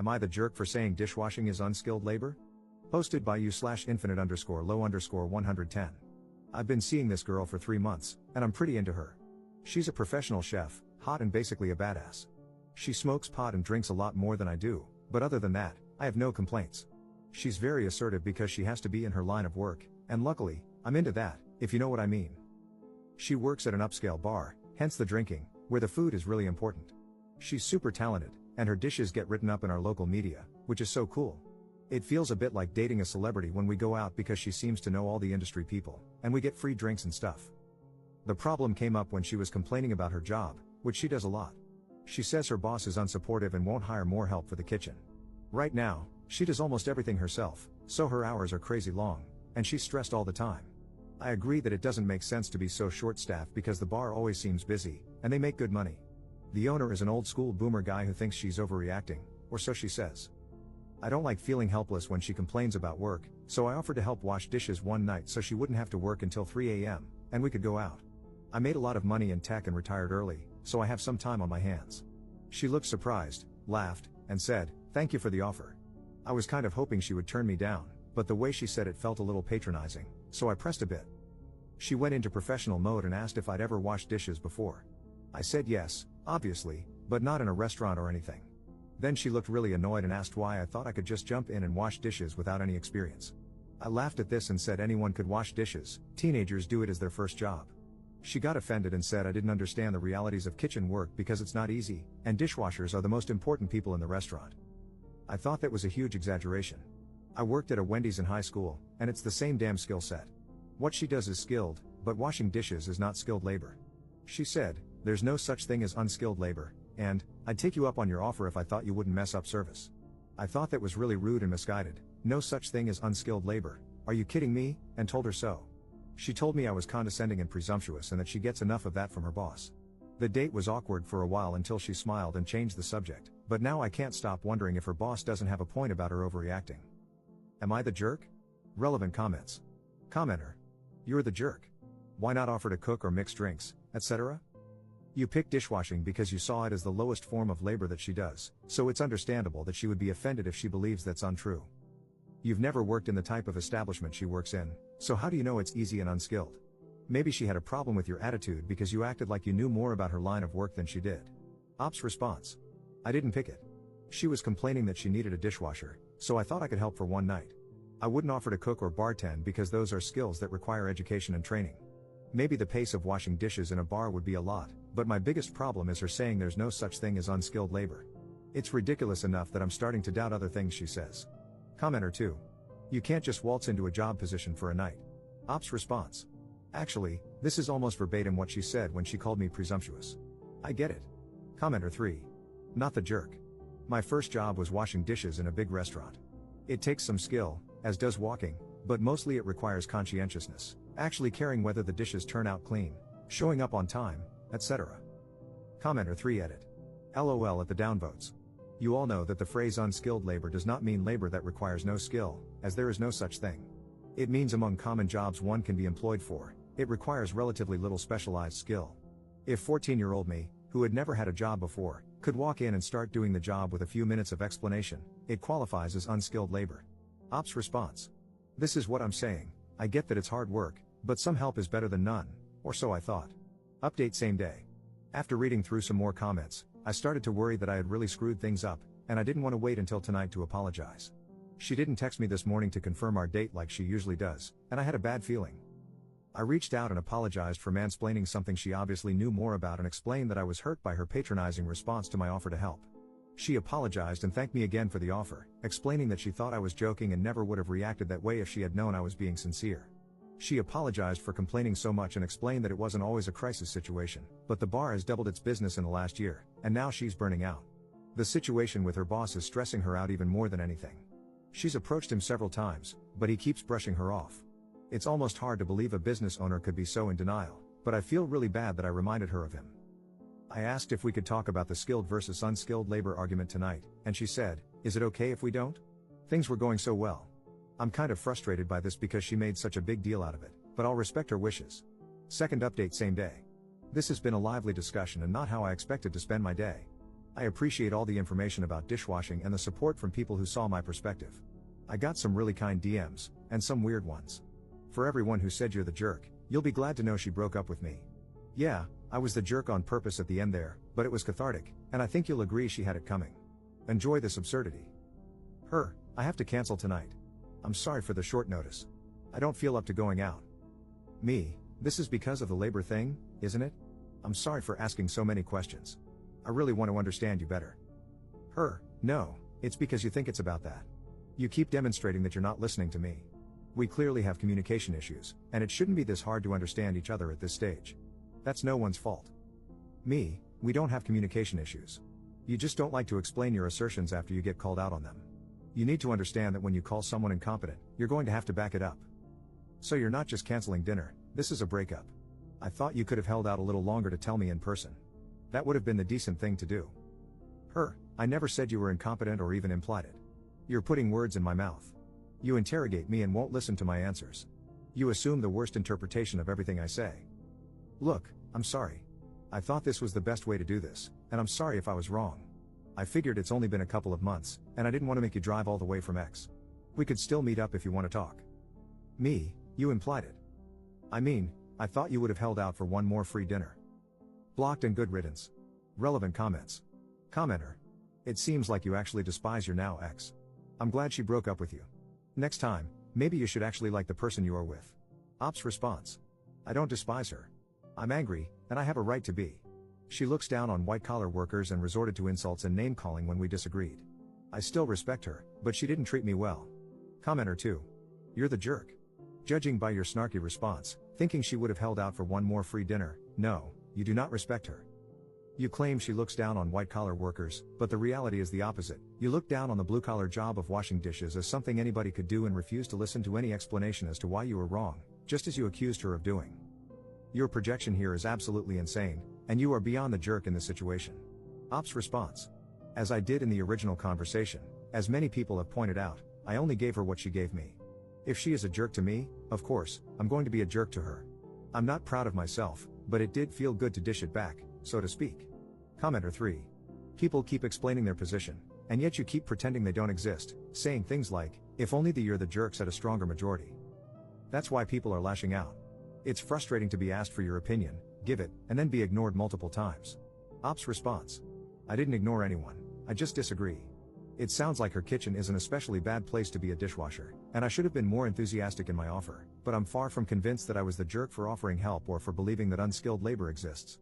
Am I the jerk for saying dishwashing is unskilled labor? Posted by you/infinite_low_110. I've been seeing this girl for 3 months, and I'm pretty into her. She's a professional chef, hot and basically a badass. She smokes pot and drinks a lot more than I do, but other than that, I have no complaints. She's very assertive because she has to be in her line of work, and luckily, I'm into that, if you know what I mean. She works at an upscale bar, hence the drinking, where the food is really important. She's super talented, and her dishes get written up in our local media, which is so cool. It feels a bit like dating a celebrity when we go out because she seems to know all the industry people, and we get free drinks and stuff. The problem came up when she was complaining about her job, which she does a lot. She says her boss is unsupportive and won't hire more help for the kitchen. Right now, she does almost everything herself, so her hours are crazy long, and she's stressed all the time. I agree that it doesn't make sense to be so short-staffed because the bar always seems busy, and they make good money. The owner is an old-school boomer guy who thinks she's overreacting, or so she says. I don't like feeling helpless when she complains about work, so I offered to help wash dishes one night so she wouldn't have to work until 3 a.m., and we could go out. I made a lot of money in tech and retired early, so I have some time on my hands. She looked surprised, laughed, and said, "Thank you for the offer." I was kind of hoping she would turn me down, but the way she said it felt a little patronizing, so I pressed a bit. She went into professional mode and asked if I'd ever washed dishes before. I said yes, obviously, but not in a restaurant or anything. Then she looked really annoyed and asked why I thought I could just jump in and wash dishes without any experience. I laughed at this and said anyone could wash dishes, teenagers do it as their first job. She got offended and said I didn't understand the realities of kitchen work because it's not easy, and dishwashers are the most important people in the restaurant. I thought that was a huge exaggeration. I worked at a Wendy's in high school, and it's the same damn skill set. What she does is skilled, but washing dishes is not skilled labor. She said, "There's no such thing as unskilled labor, and I'd take you up on your offer if I thought you wouldn't mess up service." I thought that was really rude and misguided. No such thing as unskilled labor. Are you kidding me? And told her so. She told me I was condescending and presumptuous and that she gets enough of that from her boss. The date was awkward for a while until she smiled and changed the subject, but now I can't stop wondering if her boss doesn't have a point about her overreacting. Am I the jerk? Relevant comments. Commenter. You're the jerk. Why not offer to cook or mix drinks, etc.? You picked dishwashing because you saw it as the lowest form of labor that she does, so it's understandable that she would be offended if she believes that's untrue. You've never worked in the type of establishment she works in, so how do you know it's easy and unskilled? Maybe she had a problem with your attitude because you acted like you knew more about her line of work than she did. Ops response. I didn't pick it. She was complaining that she needed a dishwasher, so I thought I could help for one night. I wouldn't offer to cook or bartend because those are skills that require education and training. Maybe the pace of washing dishes in a bar would be a lot, but my biggest problem is her saying there's no such thing as unskilled labor. It's ridiculous enough that I'm starting to doubt other things she says. Commenter 2. You can't just waltz into a job position for a night. Ops response. Actually, this is almost verbatim what she said when she called me presumptuous. I get it. Commenter 3. Not the jerk. My first job was washing dishes in a big restaurant. It takes some skill, as does walking, but mostly it requires conscientiousness, actually caring whether the dishes turn out clean, showing up on time, etc. Commenter 3 edit. LOL at the downvotes. You all know that the phrase unskilled labor does not mean labor that requires no skill, as there is no such thing. It means among common jobs one can be employed for, it requires relatively little specialized skill. If 14-year-old me, who had never had a job before, could walk in and start doing the job with a few minutes of explanation, it qualifies as unskilled labor. Ops response. This is what I'm saying, I get that it's hard work, but some help is better than none, or so I thought. Update same day. After reading through some more comments, I started to worry that I had really screwed things up, and I didn't want to wait until tonight to apologize. She didn't text me this morning to confirm our date like she usually does, and I had a bad feeling. I reached out and apologized for mansplaining something she obviously knew more about and explained that I was hurt by her patronizing response to my offer to help. She apologized and thanked me again for the offer, explaining that she thought I was joking and never would have reacted that way if she had known I was being sincere. She apologized for complaining so much and explained that it wasn't always a crisis situation, but the bar has doubled its business in the last year, and now she's burning out. The situation with her boss is stressing her out even more than anything. She's approached him several times, but he keeps brushing her off. It's almost hard to believe a business owner could be so in denial, but I feel really bad that I reminded her of him. I asked if we could talk about the skilled versus unskilled labor argument tonight, and she said, "Is it okay if we don't?" Things were going so well. I'm kind of frustrated by this because she made such a big deal out of it, but I'll respect her wishes. Second update same day. This has been a lively discussion and not how I expected to spend my day. I appreciate all the information about dishwashing and the support from people who saw my perspective. I got some really kind DMs, and some weird ones. For everyone who said you're the jerk, you'll be glad to know she broke up with me. Yeah, I was the jerk on purpose at the end there, but it was cathartic, and I think you'll agree she had it coming. Enjoy this absurdity. Her, I have to cancel tonight. I'm sorry for the short notice. I don't feel up to going out. Me, this is because of the labor thing, isn't it? I'm sorry for asking so many questions. I really want to understand you better. Her, no, it's because you think it's about that. You keep demonstrating that you're not listening to me. We clearly have communication issues, and it shouldn't be this hard to understand each other at this stage. That's no one's fault. Me, we don't have communication issues. You just don't like to explain your assertions after you get called out on them. You need to understand that when you call someone incompetent, you're going to have to back it up. So you're not just canceling dinner, this is a breakup. I thought you could have held out a little longer to tell me in person. That would have been the decent thing to do. Her, I never said you were incompetent or even implied it. You're putting words in my mouth. You interrogate me and won't listen to my answers. You assume the worst interpretation of everything I say. Look, I'm sorry. I thought this was the best way to do this, and I'm sorry if I was wrong. I figured it's only been a couple of months, and I didn't want to make you drive all the way from X. We could still meet up if you want to talk. Me, you implied it. I mean, I thought you would have held out for one more free dinner. Blocked and good riddance. Relevant comments. Commenter. It seems like you actually despise your now ex. I'm glad she broke up with you. Next time, maybe you should actually like the person you are with. Ops response. I don't despise her. I'm angry, and I have a right to be. She looks down on white-collar workers and resorted to insults and name-calling when we disagreed. I still respect her, but she didn't treat me well. Commenter 2. You're the jerk. Judging by your snarky response, thinking she would have held out for one more free dinner, no, you do not respect her. You claim she looks down on white-collar workers, but the reality is the opposite. You look down on the blue-collar job of washing dishes as something anybody could do and refuse to listen to any explanation as to why you were wrong, just as you accused her of doing. Your projection here is absolutely insane, and you are beyond the jerk in this situation. Ops response. As I did in the original conversation, as many people have pointed out, I only gave her what she gave me. If she is a jerk to me, of course, I'm going to be a jerk to her. I'm not proud of myself, but it did feel good to dish it back, so to speak. Commenter 3. People keep explaining their position, and yet you keep pretending they don't exist, saying things like, if only you're the jerks had a stronger majority. That's why people are lashing out. It's frustrating to be asked for your opinion, give it, and then be ignored multiple times. Ops response. I didn't ignore anyone, I just disagree. It sounds like her kitchen is an especially bad place to be a dishwasher, and I should have been more enthusiastic in my offer, but I'm far from convinced that I was the jerk for offering help or for believing that unskilled labor exists.